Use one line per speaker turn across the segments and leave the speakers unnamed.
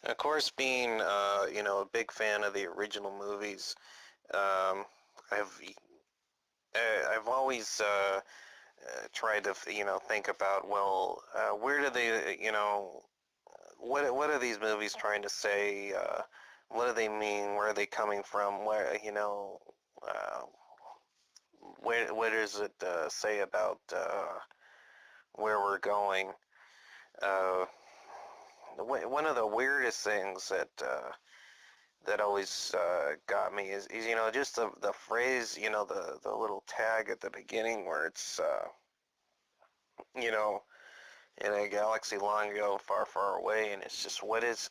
Of course, being a big fan of the original movies, I've I've always tried to think about, well, where do they what are these movies trying to say? What do they mean? Where are they coming from? Where what does it say about where we're going? Uh, One of the weirdest things that always got me is just the phrase, the little tag at the beginning where it's you know in a galaxy long ago, far, far away, and it's just what does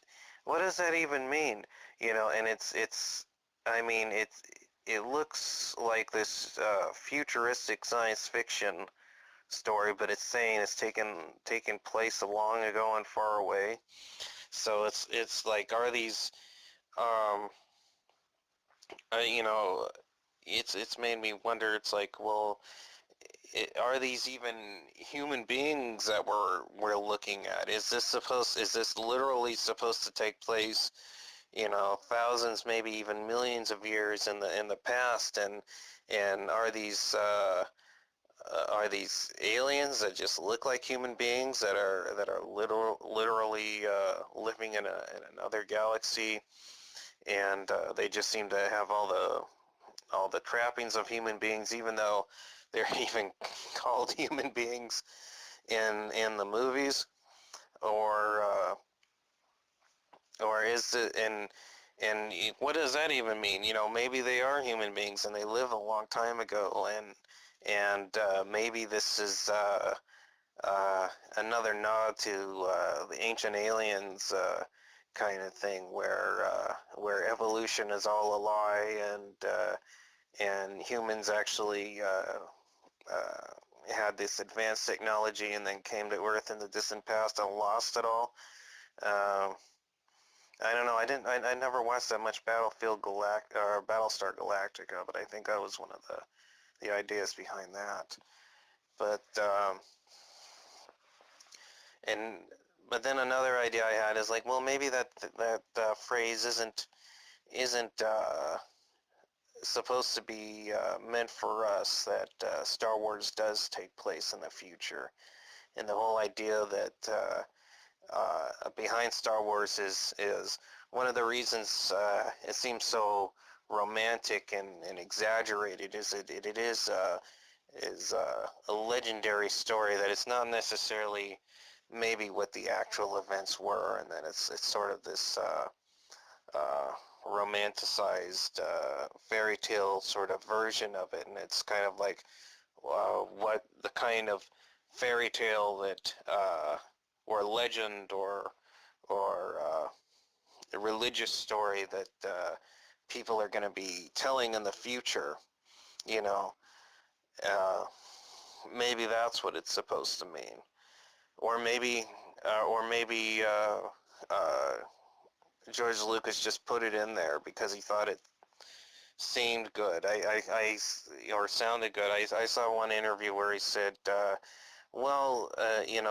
that even mean? And I mean it looks like this futuristic science fiction story, but it's saying it's taken place long ago and far away. So it's like, are these um you know it's made me wonder. It's like, well, are these even human beings that we're looking at? Is this literally supposed to take place, thousands, maybe even millions of years in the past? And are these aliens that just look like human beings that are literally living in another galaxy, and they just seem to have all the trappings of human beings, even though they're even called human beings in the movies? Or uh, or is it, and what does that even mean? Maybe they are human beings and they lived a long time ago, and maybe this is another nod to the ancient aliens kind of thing, where evolution is all a lie, and humans actually had this advanced technology and then came to Earth in the distant past and lost it all. Um, I don't know. I never watched that much Battlestar Galactica, but I think that was one of the ideas behind that. But and but then another idea I had is like, well, maybe that phrase isn't supposed to be meant for us. That Star Wars does take place in the future, and the whole idea that behind Star Wars is one of the reasons it seems so romantic and exaggerated. Is a legendary story, that it's not necessarily maybe what the actual events were, and that it's sort of this uh, romanticized fairy tale sort of version of it, and it's kind of like what the kind of fairy tale that or legend or a religious story that people are going to be telling in the future. You know, uh, maybe that's what it's supposed to mean, or maybe uh, George Lucas just put it in there because he thought it seemed good. Or sounded good. I saw one interview where he said,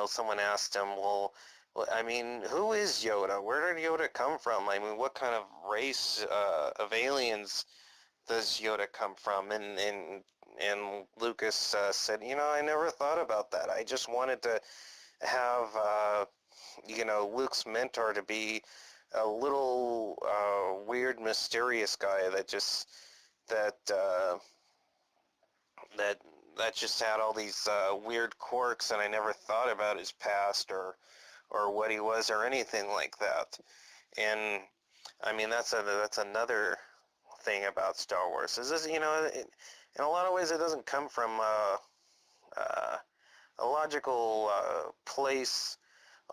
someone asked him, well, I mean, who is Yoda? Where did Yoda come from? I mean, what kind of race of aliens does Yoda come from? And Lucas said, I never thought about that. I just wanted to have, Luke's mentor to be a little weird, mysterious guy that uh, that that just had all these weird quirks, and I never thought about his past or what he was or anything like that. And I mean, that's another thing about Star Wars. Is this, in a lot of ways, it doesn't come from uh, a logical place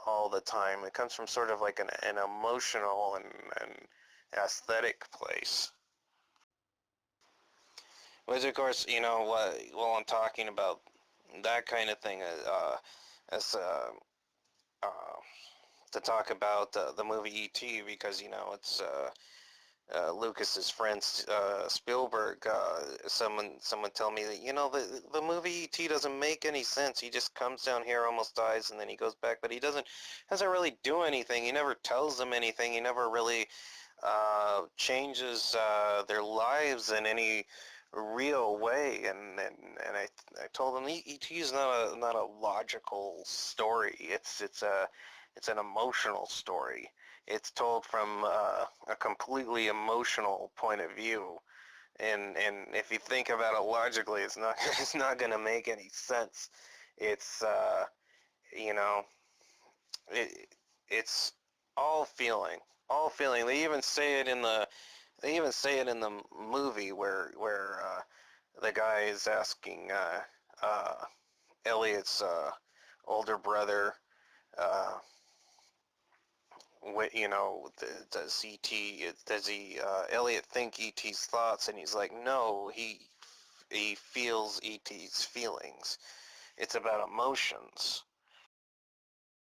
all the time. It comes from sort of like an emotional and aesthetic place. Which, of course, while I'm talking about that kind of thing, as uh, to talk about the movie E.T., because it's Lucas's friend Spielberg. Someone tell me that the movie E.T. doesn't make any sense. He just comes down here, almost dies, and then he goes back, but he doesn't really do anything. He never tells them anything. He never really changes their lives in any real way. And I told him E.T. is not a logical story. It's an emotional story. It's told from a completely emotional point of view, and if you think about it logically, it's not it's not going to make any sense. It's you know it's all feeling, all feeling. They even say it in the movie where the guy is asking Elliot's older brother. Uh, does Elliot think E.T.'s thoughts? And he's like, no, he feels E.T.'s feelings. It's about emotions.